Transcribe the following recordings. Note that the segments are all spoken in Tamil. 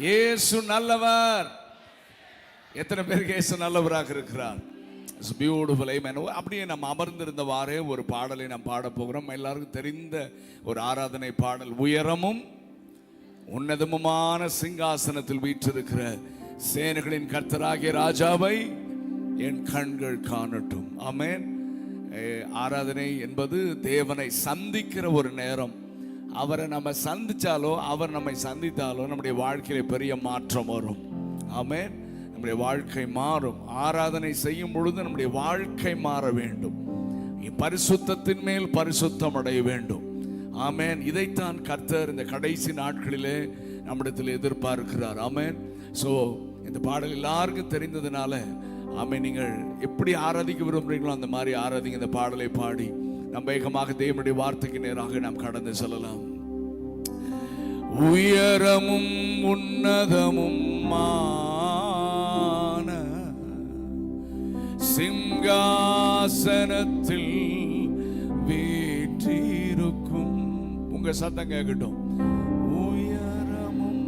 இயேசு நல்லவர். எத்தனை பேருக்கு இயேசு நல்லவராக இருக்கிறார்? It's beautiful. ஆமென். அப்படியே நம்ம அமர்ந்திருந்தவாறே ஒரு பாடலை நாம் பாட போகிறோம். எல்லாருக்கும் தெரிந்த ஒரு ஆராதனை பாடல். உயரமும் உன்னதமுமான சிங்காசனத்தில் வீற்றிருக்கிற சேனைகளின் கர்த்தராகிய ராஜாவை என் கண்கள் காணட்டும். ஆமென். ஆராதனை என்பது தேவனை சந்திக்கிற ஒரு நேரம். அவரை நம்ம சந்திச்சாலோ அவர் நம்மை சந்தித்தாலோ நம்முடைய வாழ்க்கையில பெரிய மாற்றம் வரும். ஆமென். நம்முடைய வாழ்க்கை மாறும். ஆராதனை செய்யும் பொழுது நம்முடைய வாழ்க்கை மாற வேண்டும். பரிசுத்தத்தின் மேல் பரிசுத்தம் அடைய வேண்டும். ஆமென். இதைத்தான் கர்த்தர் இந்த கடைசி நாட்களிலே நம்மிடத்தில் எதிர்பார்க்கிறார். ஆமென். ஸோ இந்த பாடல் எல்லாருக்கும் தெரிந்ததுனால ஆமென், நீங்கள் எப்படி ஆராதிக்க விரும்புகிறீங்களோ அந்த மாதிரி ஆராதிங்க. இந்த பாடலை பாடி நம்ம வேகமாக தேவனுடைய வார்த்தைக்கு நேராக நாம் கடந்து செல்லலாம். உயரமும் உன்னதமும் சிங்காசனத்தில் வீற்றிருக்கும். உங்க சத்தம் கேட்கட்டும். உயரமும்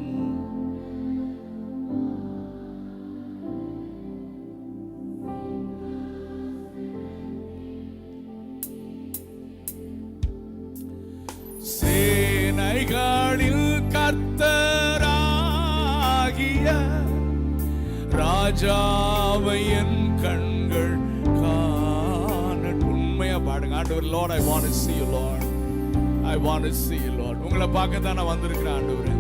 சேனைகளில் கர்த்தராகிய ராஜாவை என் கண்கள் காணட்டும். உண்மையா பாடுங்க. ஆண்டவர், Lord, I want to see you, Lord. I want to see you, Lord. உங்களை பார்க்க தான் நான் வந்திருக்கிறேன் ஆண்டவரே.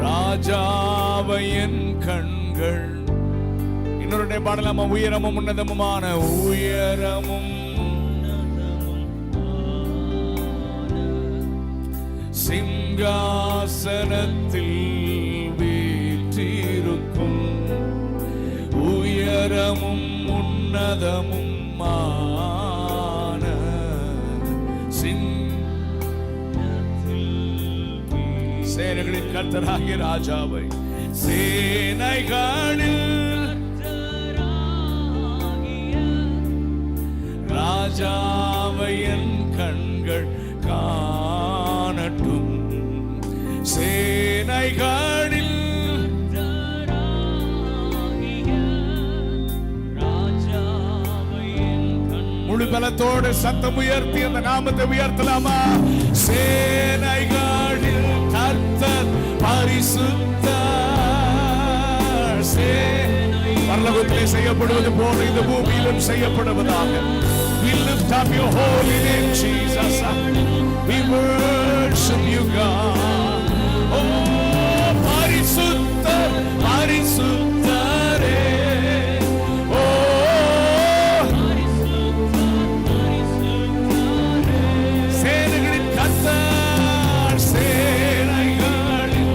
ராஜாவை என் கண்கள். இன்னொரு பாடலாமா? உயரமும் உன்னதமுமான உயரமும் சிங்காசனத்தில் வீற்றிருக்கும். உயரமும் உன்னதமும் சேனைகளின் கர்த்தராகிய ராஜாவை சேனைகளில் ராஜாவை என் கண்கள் காணட்டும். சேனைகளில் முழு பலத்தோடு சத்தம் உயர்த்தி அந்த நாமத்தை உயர்த்தலாமா? சேனைகளில் கர்த்தர் பரிசுத்தர். பரலோகத்திலே செய்யப்படுவது போல இந்த பூமியிலும் செய்யப்படுவதாக. We lift up your holy name, Jesus. We worship you, God. Oh, பரிசுத்தர் பரிசுத்தரே. சேனைகளின் கர்த்தர் சேனைகளில்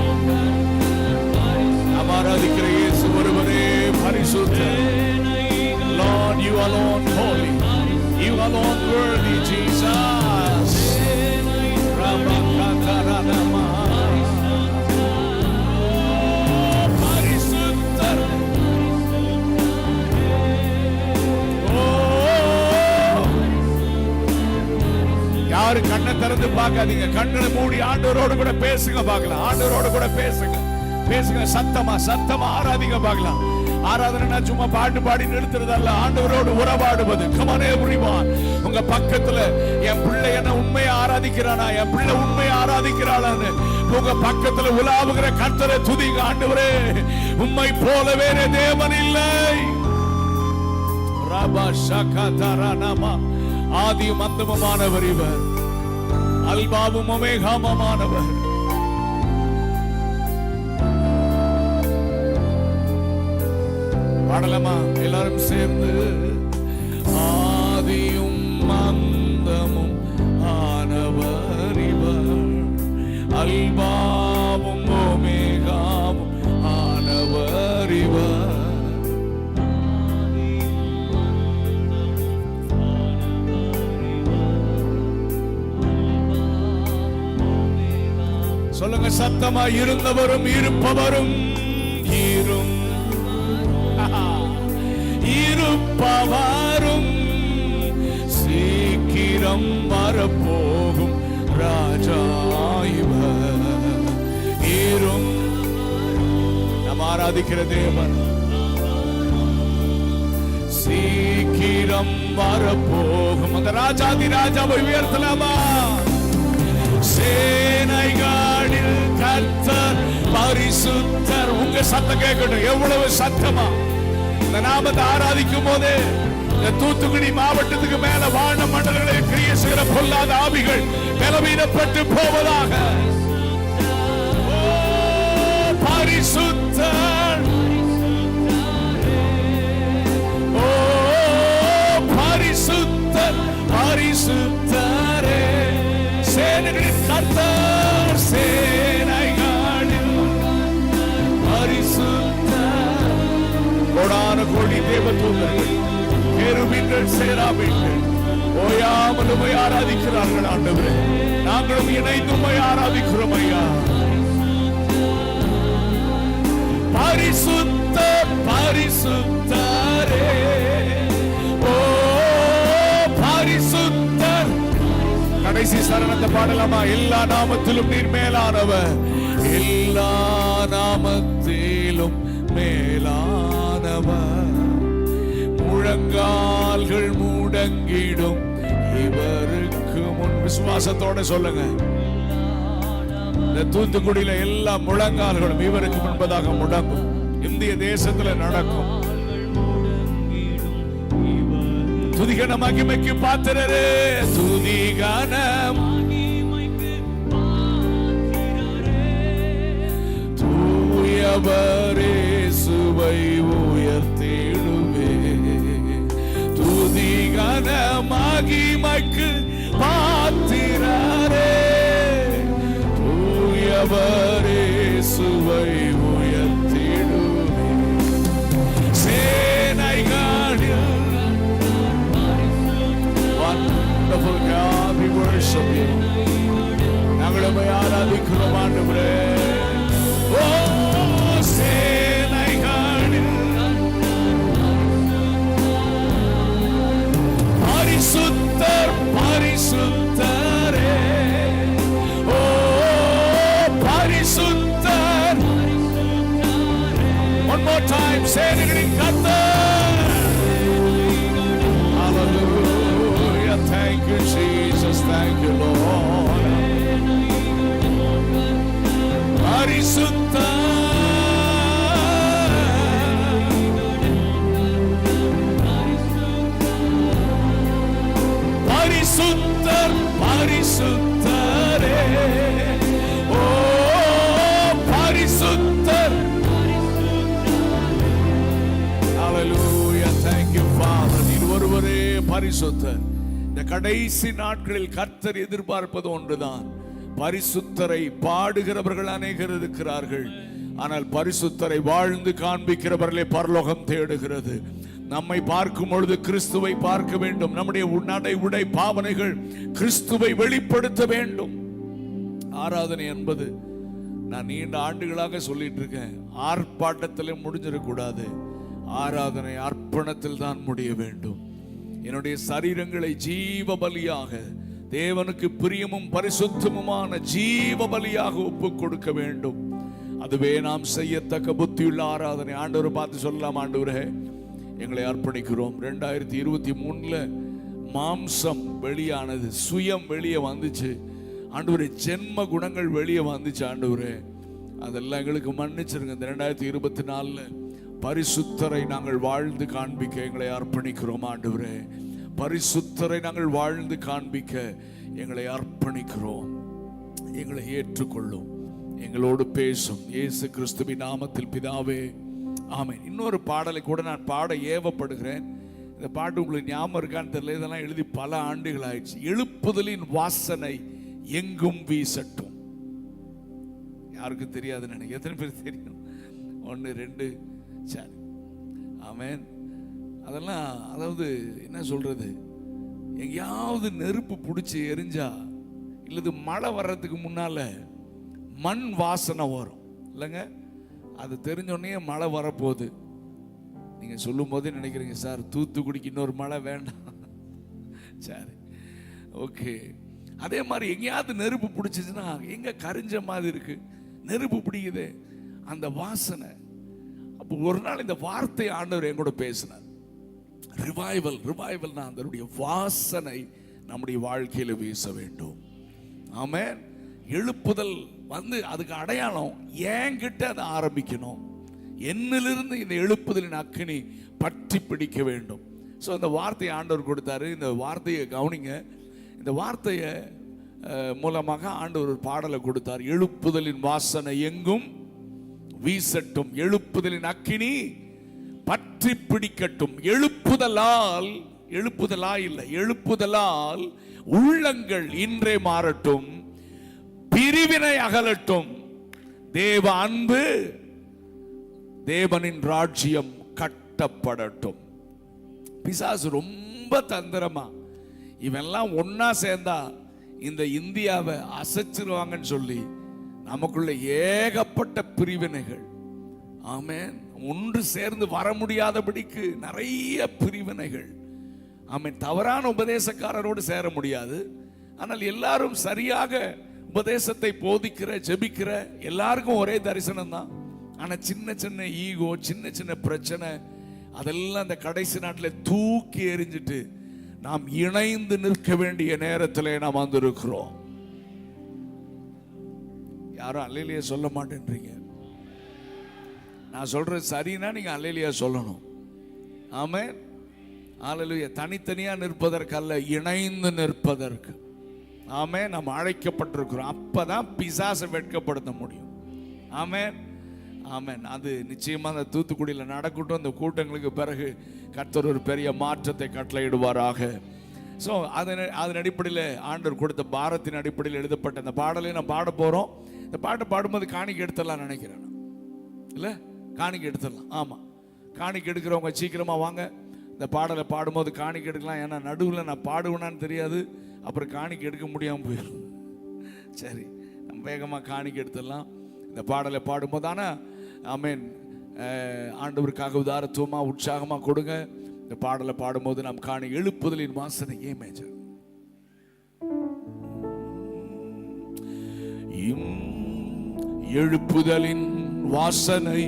நாம் ஆராதிக்கிற இயேசு ஒருவரே பரிசுத்தர். Lord, you alone holy. You alone worthy, Jesus. Rabakatarama. பரிசுத்தர். யாரு கண்ணை திறந்து பார்க்காதீங்க. கண்ணை மூடி ஆண்டவரோடு கூட பேசுங்க பார்க்கலாம். ஆண்டவரோடு கூட பேசுங்க. பேசுங்க சத்தமா சத்தமா ஆராதிங்க பார்க்கலாம். ஆராதனை சும்மா பாட்டு பாடி நிறுத்துறதல்ல, ஆண்டவரோடு உறவாடுவது. Come on everyone. உங்க பக்கத்துல என் பிள்ளை என்ன உண்மையை ஆராதிக்கிறானா, என் பிள்ளை உண்மையை ஆராதிக்கிறாளான்னு உங்க பக்கத்துல உலாவுகிற கர்த்தரை துதிங்க. ஆண்டவரே, உம்மை போல வேற தேவன் இல்லை. ரபா ஷகதரனமா. ஆதியும் அந்தமுமானவர் இவர். அல்பாவும் ஒமேகாவுமானவர். பாடலாமா எல்லாரும் சேர்ந்து? ஆதியும் அந்தமும் ஆனவர் இவர். அல்பாவும் ஒமேகாவும் ஆனவர் இவர். சொல்லுங்க சத்தமா. இருந்தவரும் இருப்பவரும் இருப்பவரும் சீக்கிரம் வரப்போகும் ராஜா இவர். ஆராதிக்கிற தேவன். சீக்கிரம் வரப்போகும் அந்த ராஜாதி ராஜாவை உயர்த்தலாமா? சேனைகளில் கர்த்தர் பரிசுத்தர். உங்க சத்தம் கேட்கட்டும். எவ்வளவு சத்தமா இந்த நாமத்தை ஆராதிக்கும் போது இந்த தூத்துக்குடி மாவட்டத்துக்கு மேல வான மண்டலங்களை கிரிய செய்கிற பொல்லாத ஆவிகள் பலவீனப்பட்டு போவதாக. பரிசுத்தர், ஓ பரிசுத்தர், பரிசுத்தரே. சேனைகளின் கர்த்தர், சேனைகளில் பரிசுத்தர். கோடான கோடி தேவதூதர்கள், கேருபீன்கள், சேராபீன்கள் ஓயாமல் உம்மை ஆராதிக்கிறார்கள் ஆண்டவரே. நாங்களும் இணைந்து உம்மை ஆராதிக்கிறோம் ஐயா. பரிசுத்த பரிசுத்தரே, ஓ பரிசுத்தர். கடைசி சரணத்தை பாடலாமா? எல்லா நாமத்திலும் நீர் மேலானவர், எல்லா நாமத்திலும் மேலானவர். முழங்கால்கள் முடங்கிடும் இவருக்கு முன். விசுவாசத்தோட சொல்லுங்க. இந்த தூத்துக்குடியில எல்லா முழங்கால்களும் இவருக்கு முன்பதாக முடங்கும். இந்திய தேசத்துல நடக்கும். துதிகன மகிமைக்கு பாத்திரரே, துதிகன தூயவரே, சுவை உயர்த்திடுவே. துதிகன மகிமைக்கு பாத்திரரே, தூயவரே, சுவை உயர்த்திடுவே. சேனைகளில் wonderful God, we worship you. நாங்கள் உம்மை ஆராதிக்கிறோம் ஆண்டவரே. ஓ சேனைகளில் பரிசுத்தர், பரிசுத்தரே, ஓ பரிசுத்தர். One more time, சேனைகளின் கர்த்தர். Hallelujah, thank you Jesus, thank you Lord. பரிசுத்தர், பரிசுத்தர், பரிசுத்தரே, ஓ பரிசுத்தர். Hallelujah, thank you Father. நீர் ஒருவரே பரிசுத்தர். இந்த கடைசி நாட்களில் கர்த்தர் எதிர்பார்ப்பது ஒன்றுதான். பரிசுத்தரை பாடுகிறவர்கள் அநேகர் இருக்கிறார்கள். ஆனால் பரிசுத்தரை வாழ்ந்து காண்பிக்கிறவர்களே பரலோகம் தேடுகிறது. நம்மை பார்க்கும் பொழுது கிறிஸ்துவை பார்க்க வேண்டும். நம்முடைய நடை உடை பாவனைகள் கிறிஸ்துவை வெளிப்படுத்த வேண்டும். ஆராதனை என்பது நான் நீண்ட ஆண்டுகளாக சொல்லிட்டு இருக்கேன், ஆர்ப்பாட்டத்தில் முடிஞ்சிடக்கூடாது. ஆராதனை அர்ப்பணத்தில் தான் முடிய வேண்டும். என்னுடைய சரீரங்களை ஜீவ பலியாக, தேவனுக்கு பிரியமும் பரிசுத்தமுமான ஜீவ பலியாக ஒப்பு கொடுக்க வேண்டும். அதுவே நாம் செய்யத்தக்க புத்தியுள்ள ஆராதனை. ஆண்டவரை பார்த்து சொல்லலாம், ஆண்டவரே எங்களை அர்ப்பணிக்கிறோம். 2023 மாம்சம் வெளியானது, சுயம் வெளியே வந்துச்சு ஆண்டவரே, ஜென்ம குணங்கள் வெளியே வந்துச்சு ஆண்டவரே, அதெல்லாம் எங்களுக்கு மன்னிச்சிருங்க. இந்த 2024 பரிசுத்தரை நாங்கள் வாழ்ந்து காண்பிக்க எங்களை அர்ப்பணிக்கிறோம் ஆண்டவரே. பரிசுத்தரை நாங்கள் வாழ்ந்து காண்பிக்க எங்களை அர்ப்பணிக்கிறோம். எங்களை ஏற்றுக்கொள்ளும், எங்களோடு பேசும். இயேசு கிறிஸ்துவின் நாமத்தில் பிதாவே, ஆமென். இன்னொரு பாடலை கூட நான் பாட ஏவப்படுகிறேன். இந்த பாட்டு உங்களுக்கு ஞாபகம் இருக்கான்னு தெரியல, இதெல்லாம் எழுதி பல ஆண்டுகள் ஆயிடுச்சு. எழுப்புதலின் வாசனை எங்கும் வீசட்டும். யாருக்கும் தெரியாதுன்னு நினைக்கிறேன். எத்தனை பேர் தெரியும்? 1 2 சரி, ஆமென். அதெல்லாம் அதாவது என்ன சொல்றது, எங்கேயாவது நெருப்பு பிடிச்சி எரிஞ்சா இல்லது மழை வர்றதுக்கு முன்னால மண் வாசனை வரும் இல்லைங்க? அது தெரிஞ்சோடனே மழை வரப்போகுது. நீங்க சொல்லும் போதே நினைக்கிறீங்க, சார் தூத்துக்குடிக்கு இன்னொரு மழை வேண்டாம். சரி, ஓகே. அதே மாதிரி எங்கேயாவது நெருப்பு பிடிச்சிச்சுன்னா எங்க கரிஞ்ச மாதிரி இருக்கு, நெருப்பு பிடிக்குது, அந்த வாசனை அப்போ ஒரு நாள் இந்த வார்த்தை ஆண்டவர் என் கூட பேசினார். ரிவைவல், ரிவைவல் தான் அதனுடைய வாசனை நம்முடைய வாழ்க்கையில வீச வேண்டும். ஆமென். எழுப்புதல் வந்து அதுக்கு அடையாளம் என்கிட்ட அதை ஆரம்பிக்கணும். என்னிலிருந்து இந்த எழுப்புதலின் அக்கினி பற்றி பிடிக்க வேண்டும். ஸோ இந்த வார்த்தையை ஆண்டவர் கொடுத்தாரு. இந்த வார்த்தையை கவனிங்க. இந்த வார்த்தையை மூலமாக ஆண்டவர் ஒரு பாடலை கொடுத்தார். எழுப்புதலின் வாசனை எங்கும் வீசட்டும், எழுப்புதலின் அக்கினி பற்றி பிடிக்கட்டும். எழுப்புதலால், எழுப்புதலால் உள்ளங்கள் இன்றே மாறட்டும், பிரிவினை அகலட்டும், தேவ அன்பு, தேவனின் ராஜ்யம் கட்டப்படட்டும். பிசாசு ரொம்ப தந்திரமா இவெல்லாம் ஒன்னா சேர்ந்தா இந்த இந்தியாவை அசைச்சிருவாங்கன்னு சொல்லி நமக்குள்ள ஏகப்பட்ட பிரிவினைகள். ஆமென். ஒன்று சேர்ந்து வர முடியாதபடிக்கு நிறைய பிரிவினைகள். ஆமென். தவறான உபதேசக்காரரோடு சேர முடியாது. ஆனால் எல்லாரும் சரியாக உபதேசத்தை போதிக்கிற, ஜெபிக்கிற எல்லாருக்கும் ஒரே தரிசனம் தான். ஆனா சின்ன சின்ன ஈகோ, சின்ன சின்ன பிரச்சனை, அதெல்லாம் அந்த கடைசி நாட்டில் தூக்கி எறிஞ்சிட்டு நாம் இணைந்து நிற்க வேண்டிய நேரத்தில் நாம் வந்திருக்கிறோம். யாரும் அல்லேலியா சொல்ல மாட்டேன்றீங்க. நான் சொல்றது சரின்னா நீங்க அல்லேலியா சொல்லணும். ஆமென். அல்லேலூயா. தனித்தனியா நிற்பதற்கு அல்ல, இணைந்து நிற்பதற்கு. ஆமென். நாம் அழைக்கப்பட்டிருக்கிறோம். அப்பதான் பிசாசை வெட்கப்படுத்த முடியும். ஆமென். ஆமென். அது நிச்சயமா அந்த தூத்துக்குடியில் நடக்கட்டும். அந்த கூட்டங்களுக்கு பிறகு கர்த்தர் ஒரு பெரிய மாற்றத்தை கட்டளையிடுவாராக. ஸோ அதன் அடிப்படையில் ஆண்டவர் கொடுத்த பாரத்தின் அடிப்படையில் எழுதப்பட்ட அந்த பாடலை நான் பாட போகிறோம். இந்த பாட்டை பாடும்போது காணிக்கை எடுத்துடலாம் நினைக்கிறேன். இல்லை, காணிக்கை எடுத்துடலாம். ஆமாம், காணிக்கை எடுக்கிறவங்க சீக்கிரமாக வாங்க. இந்த பாடலை பாடும்போது காணிக்கை எடுக்கலாம். ஏன்னா நடுவில் நான் பாடுவேனான்னு தெரியாது, அப்புறம் காணிக்கை எடுக்க முடியாமல் போயிடும். சரி, நம்ம வேகமாக காணிக்கை எடுத்துடலாம் இந்த பாடலை பாடும்போது. ஆனால் ஆமென், ஆண்டவருக்காக உதாரத்துவமாக உற்சாகமாக கொடுங்க. இந்த பாடலை பாடும்போது நாம் காணி எழுப்புதலின் வாசனை. ஏன் மேஜர் எழுப்புதலின் வாசனை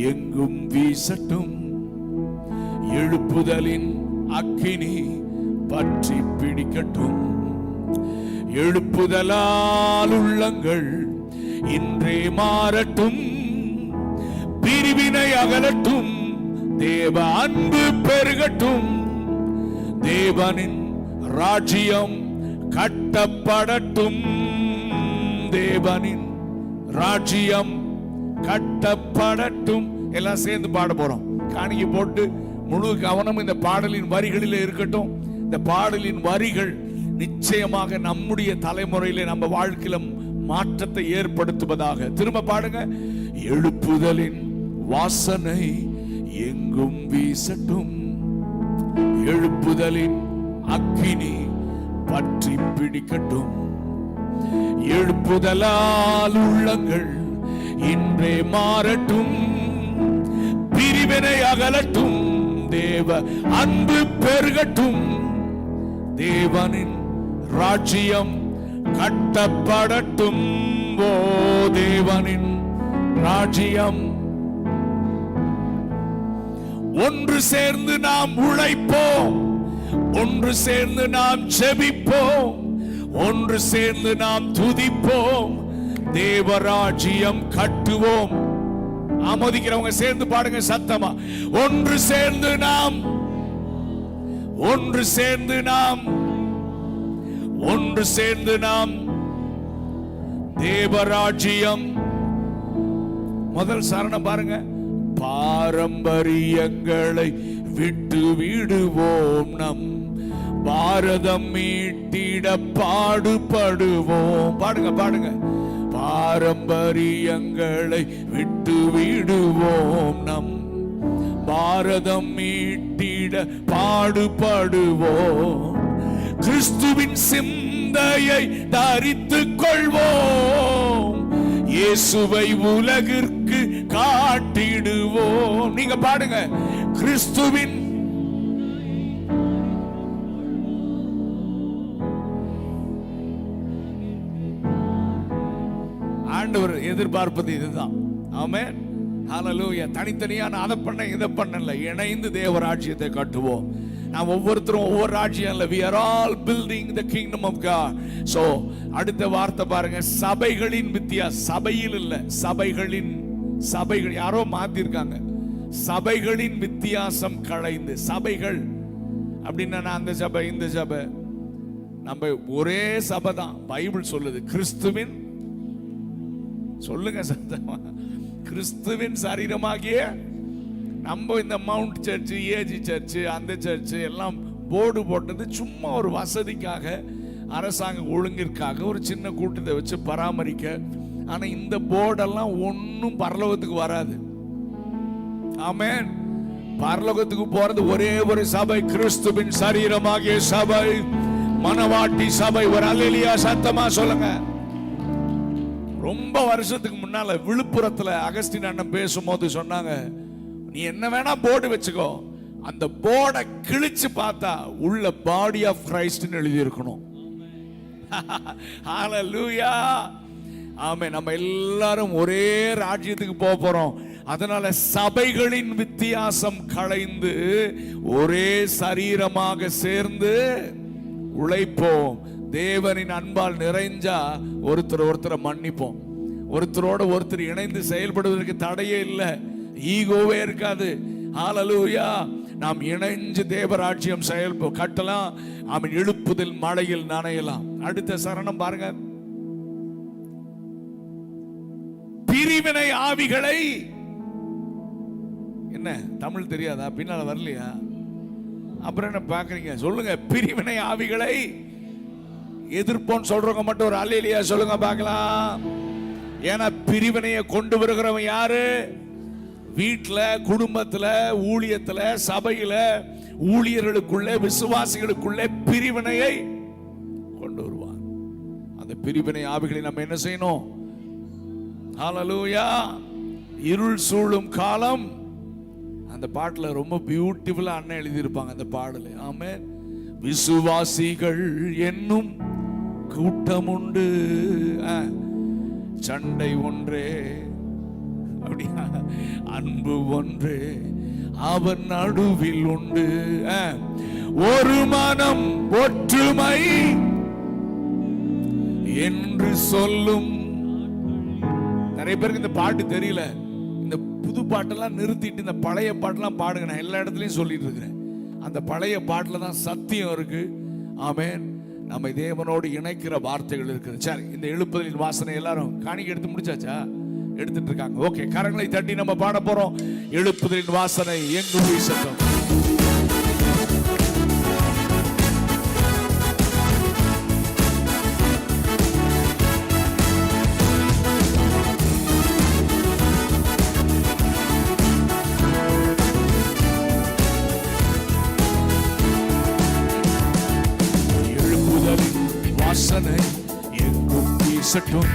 எங்கும் வீசட்டும், எழுப்புதலின் அக்கினி பற்றி பிடிக்கட்டும், எழுப்புதலால் உள்ளங்கள் இன்றே மாறட்டும், பிரிவினை அகலட்டும், தேவ அன்பு பெருகட்டும், தேவனின் ராஜ்யம் கட்டப்படட்டும், தேவனின் ராஜ்யம் கட்டப்படட்டும். எல்லாம் சேர்ந்து பாட போறோம். காணிக்கை போட்டு முழு கவனம் இந்த பாடலின் வரிகளில் இருக்கட்டும். இந்த பாடலின் வரிகள் நிச்சயமாக நம்முடைய தலைமுறையிலே நம்ம வாழ்க்கையில மாற்றத்தை ஏற்படுத்துவதாக. திரும்ப பாடுங்க. எழுப்புதலின் வாசனை எங்கும் வீசட்டும், எழுப்புதலின் அக்கினி பற்றி பிடிக்கட்டும், எழுப்புதலால் உள்ளங்கள் இன்றே மாறட்டும், பிரிவினை அகலட்டும், தேவ அன்பு பெருகட்டும், தேவனின் ராஜ்யம் கட்டப்படட்டும். ஓ தேவனின் ராஜ்யம். ஒன்று சேர்ந்து நாம் உழைப்போம், ஒன்று சேர்ந்து நாம் ஜெபிப்போம், ஒன்று சேர்ந்து நாம் துதிப்போம், தேவராஜ்யம் கட்டுவோம். ஆமோதிக்கிறவங்க சேர்ந்து பாடுங்க சத்தமா. ஒன்று சேர்ந்து நாம், ஒன்று சேர்ந்து நாம், ஒன்று சேர்ந்து நாம் தேவராஜ்யம். முதல் சரணம் பாருங்க. பாரம்பரியங்களை விட்டு விடுவோம், நம் பாரதம் மீட்டிட பாடுபடுவோம். பாடுங்க பாடுங்க. பாரம்பரியங்களை விட்டு விடுவோம், நம் பாரதம் மீட்டிட பாடுபடுவோம், கிறிஸ்துவின் சிந்தையை தரித்துக் கொள்வோம், இயேசுவை உலகிற்கு காட்டிடுவோம். நீங்க பாடுங்க. கிறிஸ்துவின் ஆண்டவர் எதிர்பார்ப்பது இதுதான். ஆமென். ஹல்லேலூயா. தனித்தனியா நான் அதை பண்ண இதை பண்ணல, இணைந்து தேவ ராஜ்யத்தை கட்டுவோம். நாம் ஒவ்வொருத்தரும் ஒவ்வொரு ராஜ்யம் இல்ல, we are all building the kingdom of God. So அடுத்த வார்த்தை பாருங்க, சபைகளின் வித்தியாசம். சபையில் இல்ல, சபைகள் யாரோ மாத்திருக்காங்க. சபைகளின் வித்தியாசம் களைந்து. சபைகள் அப்படின்னா நான் அந்த சபை இந்த சபை, நம்ம ஒரே சபை தான். பைபிள் சொல்லுது கிறிஸ்துவின், சொல்லுங்க சத்தமா, கிறிஸ்துவின் சரீரமாகிய நம்ம இந்த மவுண்ட் சர்ச், ஏஜி சர்ச், அந்த சர்ச் எல்லாம் போர்டு போட்டது சும்மா ஒரு வசதிக்காக, அரசாங்க ஒழுங்கிற்காக ஒரு சின்ன கூட்டத்தை வச்சு பராமரிக்க. ஆனா இந்த போர்டெல்லாம் ஒன்னும் பரலோகத்துக்கு வராது. ஆமென். பரலோகத்துக்கு போறது ஒரே ஒரு சபை, கிறிஸ்துவின் சரீரமாகிய சபை, மனவாட்டி சபை. ஒரு அல்லேலூயா சத்தமா சொல்லுங்க. ரொம்ப வருஷத்துக்கு முன்னால விழுப்புரத்துல அகஸ்டின் அண்ணன் பேசும்போது சொன்னாங்க, நீ என்ன வேணா போர்டு வச்சுக்கோ, அந்த போர்டை கிழிச்சு பார்த்தா உள்ள பாடி ஆஃப் கிரைஸ்ட்னு எழுதி இருக்கணும். ஹல்லேலூயா. ஆமென். நம்ம எல்லாரும் ஒரே ராஜ்யத்துக்கு போக போறோம். அதனால சபைகளின் வித்தியாசம் களைந்து ஒரே சரீரமாக சேர்ந்து உழைப்போம். தேவனின் அன்பால் நிறைஞ்சா ஒருத்தரை மன்னிப்போம். ஒருத்தரோட ஒருத்தர் இணைந்து செயல்படுவதற்கு தடையே இல்லை, ஈகோவே இருக்காது. ஹல்லேலூயா. நாம் இணைஞ்சு தேவராஜ்யம் கட்டலாம். அவன் எழுப்புதல் மழையில் நனையலாம். அடுத்த சரணம் பாருங்க, பிரிவினை ஆவிகளை. என்ன தமிழ் தெரியாதா? பின்னால வரலையா? அப்புறம் என்ன பாக்குறீங்க? சொல்லுங்க. பிரிவினை ஆவிகளை எதிர்ப்போன்னு சொல்றவங்க மட்டும் ஒரு அல்லேலூயா சொல்லுங்க பார்க்கலாம். ஏன்னா பிரிவினையை கொண்டு வருகிறவன் யாரு? வீட்டுல, குடும்பத்துல, ஊழியத்துல, சபையில, ஊழியர்களுக்குள்ள, விசுவாசிகளுக்குள்ள பிரிவினையை கொண்டு வருவான். அந்த பிரிவினை ஆவிகளை நம்ம என்ன செய்யணும்? ஹல்லேலூயா. இருள் சூழும் காலம். அந்த பாட்டுல ரொம்ப பியூட்டிஃபுல்லா அண்ணன் எழுதியிருப்பாங்க அந்த பாடல. ஆமென். விசுவாசிகள் என்னும் கூட்டம் உண்டு, சண்டை ஒன்றே, அப்படியா, அன்பு ஒன்றே அவன் நடுவில் உண்டு, ஒரு மனம் ஒற்றுமை என்று சொல்லும். நிறைய பேருக்கு இந்த பாட்டு தெரியல. இந்த புது பாட்டெல்லாம் நிறுத்திட்டு இந்த பழைய பாட்டெல்லாம் பாடுங்க. நான் எல்லா இடத்துலையும் சொல்லிட்டு இருக்கிறேன். அந்த பழைய பாட்டில் தான் சத்தியம் இருக்கு. ஆமென். நம்ம தேவனோடு இணைக்கிற வார்த்தைகள் இருக்குது. சரி, இந்த எழுப்புதலின் வாசனை எல்லாரும் காணிக்கை எடுத்து முடிச்சாச்சா? எடுத்துட்டு இருக்காங்க. ஓகே, கரங்களை தட்டி நம்ம பாட போறோம். எழுப்புதலின் வாசனை எங்கும் வீசட்டும். வாசனை எங்கும் வீசட்டும்.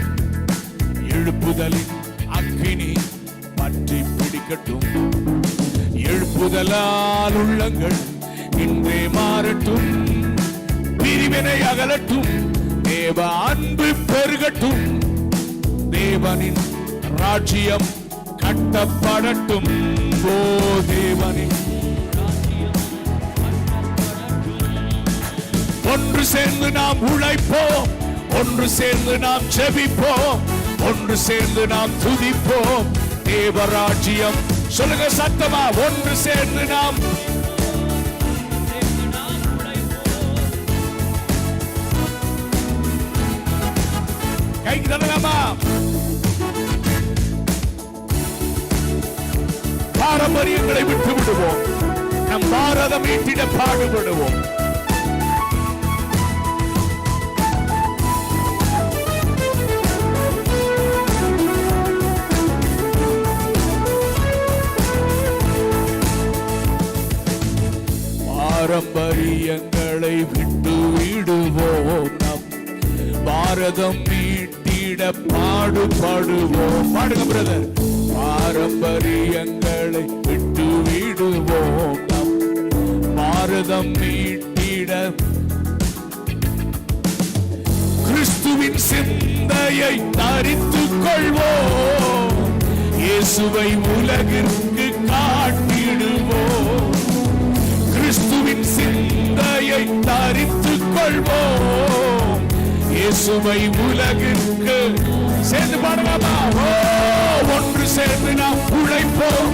எழுப்புதலின் அக்கினி பற்றி பிடிக்கட்டும். எழுப்புதலால் உள்ளங்கள் இன்றே மாறட்டும். பிரிவினை அகலட்டும். தேவ அன்பு பெருகட்டும். தேவனின் ராஜ்யம் கட்டப்படட்டும். ஓ தேவனின் ஒன்று சேர்ந்து நாம் உழைப்போம். ஒன்று சேர்ந்து நாம் ஜெபிப்போம். ஒன்று சேர்ந்து நாம் துதிப்போம். தேவராஜ்யம் சொல்லுங்க சத்தமா. ஒன்று சேர்ந்து நாம் கைக்கு தரலாமா? பாரம்பரியங்களை விட்டு விடுவோம். நம் பாரதம் மீட்டிட பாடுபடுவோம். பாரம்பரியங்களை விட்டு விடுவோம். நம் பாரதம் மீட்டிட பாடுபடுவோம். பாடுங்க பிரதர். பாரம்பரியங்களை விட்டு விடுவோம். நம் பாரதம் மீட்டிட கிறிஸ்துவின் சிந்தையை தரித்துக் கொள்வோம். இயேசுவை உலகிற்கு காட்டிடுவோம். கிறிஸ்துவின் சிந்தையை தரித்துக் கொள்வோம். இயேசுவை உலகிற்கு சேர்ந்து பாடலாமா? ஒன்று சேர்ந்து நாம் உழைப்போம்,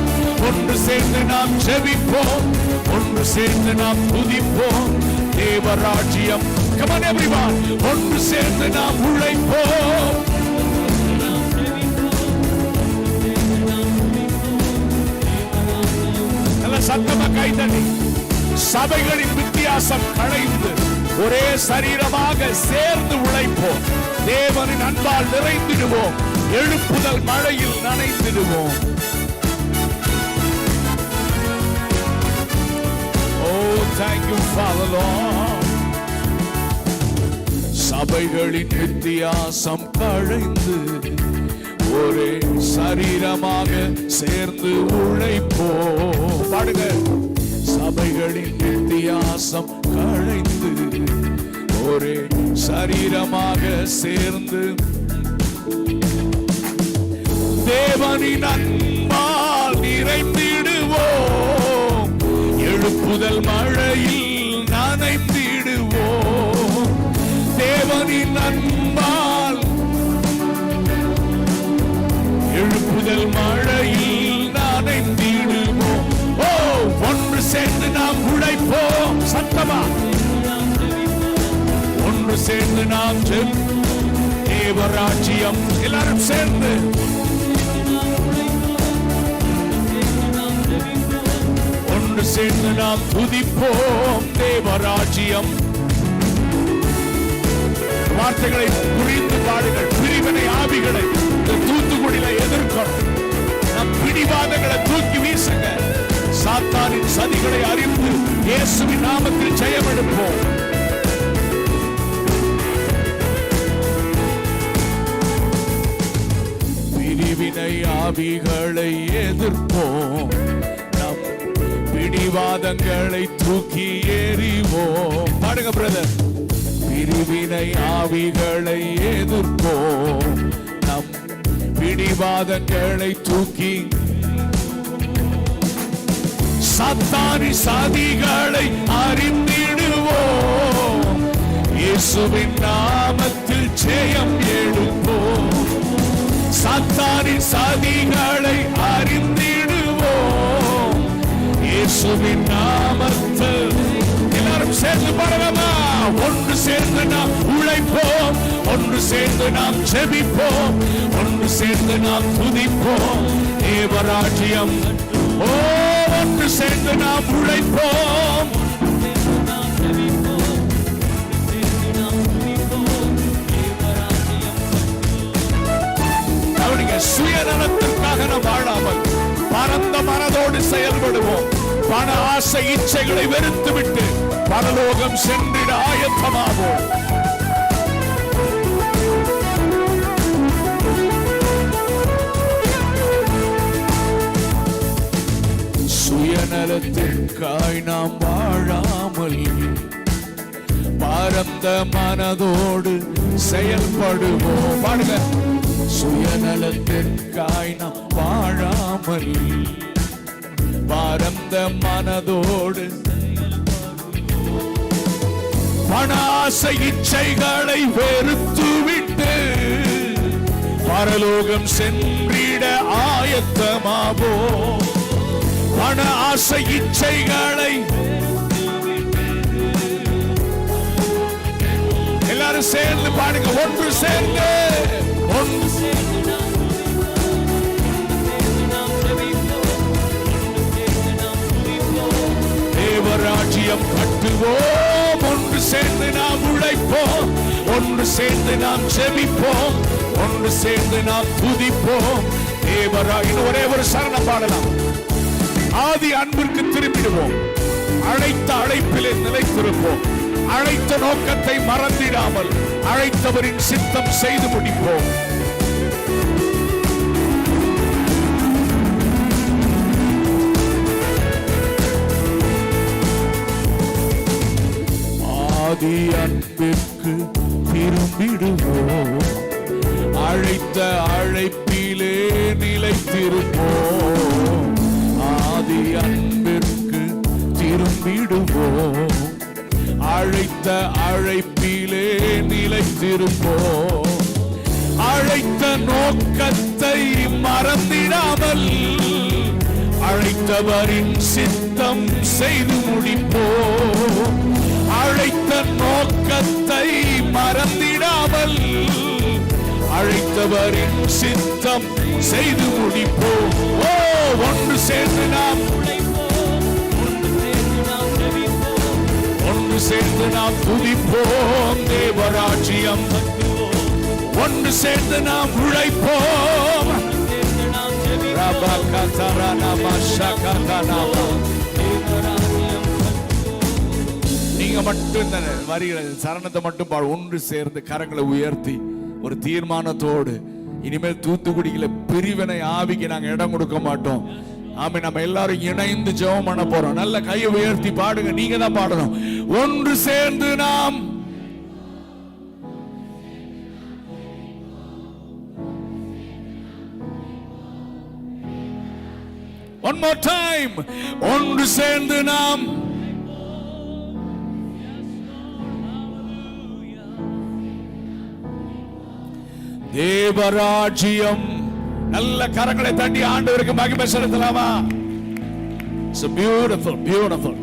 ஒன்று சேர்ந்து நாம் ஜெபிப்போம், ஒன்று சேர்ந்து நாம் துதிப்போம். தேவராஜ்யம், come on everyone, ஒன்று சேர்ந்து நாம் உழைப்போம். நல்ல சத்தமா கைதட்டி சபைகளின் வித்தியாசம் களைந்து ஒரே சரீரமாக சேர்ந்து உழைப்போம். தேவனின் அன்பால் நிறைந்திடுவோம். எழுப்புதல் மழையில் நனைந்திடுவோம். Oh, thank you, Father Lord. சபைகளின் வித்தியாசம் களைந்து ஒரே சரீரமாக சேர்ந்து உழைப்போம். பாடுங்க. சபைகளின் வித்தியாசம் களைந்து ஒரே சரீரமாக சேர்ந்து தேவனின் அன்பால் நிறைந்திடுவோம். எழுப்புதல் மழையில் நனைந்திடுவோம். தேவனின் அன்பால் எழுப்புதல் மழையில் நனைந்திடுவோம். ஒன்று சேர்ந்து நாம் உழைப்போம். சத்தமா ஒன்று சேர்ந்து நாம் தேவராஜ்யம் எல்லாரும் சேர்ந்து ஒன்று சேர்ந்து நாம் துதிப்போம். தேவராஜ்யம் வார்த்தைகளை புரிந்து பாடுங்கள். பிரிவினை ஆவிகளை தூத்துக்குடியில எதிர்க்கணும். நம் பிடிவாதங்களை தூக்கி வீசுங்க. சாத்தானின் சதிகளை அறிந்து இயேசுவின் நாமத்தில் ஜெயம் எடுப்போம். பிரிவினை ஆவிகளை எதிர்ப்போம். நம் பிடிவாதங்களை தூக்கி எறிவோம். பாடுங்க பிரதர். பிரிவினை ஆவிகளை எதிர்ப்போம். நம் பிடிவாதங்களை தூக்கி சாத்தானி சாதிகளை அறிந்திடுவோம். இயேசுவின் நாமத்தில் ஜெயம் எடுப்போம். சாத்தானி சாதிகளை அறிந்திடுவோம். இயேசுவின் நாமத்தில் எல்லாரும் சேர்ந்து பாடலாமா? ஒன்று சேர்ந்து நாம் உழைப்போம், ஒன்று சேர்ந்து நாம் ஜெபிப்போம், ஒன்று சேர்ந்து நாம் துதிப்போம். தேவராஜ்யம் ஒன்று சேர்ந்து நாம் உழைப்போம். அவருடைய சுயநலத்திற்காக நாம் வாழாமல் பரந்த மனதோடு செயல்படுவோம். பண ஆசை இச்சைகளை வெறுத்துவிட்டு பரலோகம் சென்றிட ஆயத்தமாவோம். சுயநலத்திற்காய் நாம் வாழாமல் பரந்த மனதோடு செயல்படுவோம். பாடுங்க. சுயநலத்திற்காய் நாம் வாழாமல் பரந்த மனதோடு பண ஆசை இச்சைகளை வெறுத்துவிட்டு பரலோகம் சென்றிட ஆயத்தமாவோம். பண ஆசை இச்சைகளை எல்லாரும் சேர்ந்து பாடுங்க. ஒன்று சேர்ந்து தேவராஜ்யம் கட்டுவோம். ஒன்று சேர்ந்து நாம் உழைப்போம், ஒன்று சேர்ந்து நாம் ஜெபிப்போம், ஒன்று சேர்ந்து நாம் துதிப்போம். தேவராஜ்யம் ஒரே ஒரு சரணம் பாடலாம். ஆதி அன்பிற்கு திரும்பிடுவோம். அழைத்த அழைப்பிலே நிலைத்திருப்போம். அழைத்த நோக்கத்தை மறந்திடாமல் அழைத்தவரின் சித்தம் செய்து முடிப்போம். ஆதி அன்பிற்கு திரும்பிடுவோம். அழைத்த அழைப்பிலே நிலைத்திருப்போம், ஆதி அன்பிற்கு திரும்பிடுவோம், அழைத்த அழைப்பிலே நிலைத்திருப்போம், அழைத்த நோக்கத்தை மறந்திடாமல் அழைத்தவரின் சித்தம் செய்து முடிப்போம், அழைத்த நோக்கத்தை மறந்திடாமல் அழைத்தவரின் சித்தம் செய்து முடிப்போம். ஓ, ஒன்று சேர்ந்து நாம் ஒன்று சேர்ந்து நாம் துதிப்போம், தேவராஜ்யம் ஒன்று சேர்ந்து நாம் உழைப்போம். நீங்க மட்டும் இந்த வரிகளை சரணத்தை மட்டும் பாடு. ஒன்று சேர்ந்து கரங்களை உயர்த்தி ஒரு தீர்மானத்தோடு, இனிமேல் தூத்துக்குடியில பிரிவினை ஆவிக்கு நாங்க இடம் கொடுக்க மாட்டோம். ஆமே, நம்ம எல்லாரும் இணைந்து ஜெபம் பண்ண போறோம். நல்ல கையை உயர்த்தி பாடுங்க. நீங்க தான் பாடணும். ஒன்று சேர்ந்து நாம் one more time, ஒன்று சேர்ந்து நாம் தேவராஜ்யம். நல்ல கரங்களை தட்டி ஆண்டவருக்கு மகிமை செலுத்தலாமா? It's beautiful, beautiful.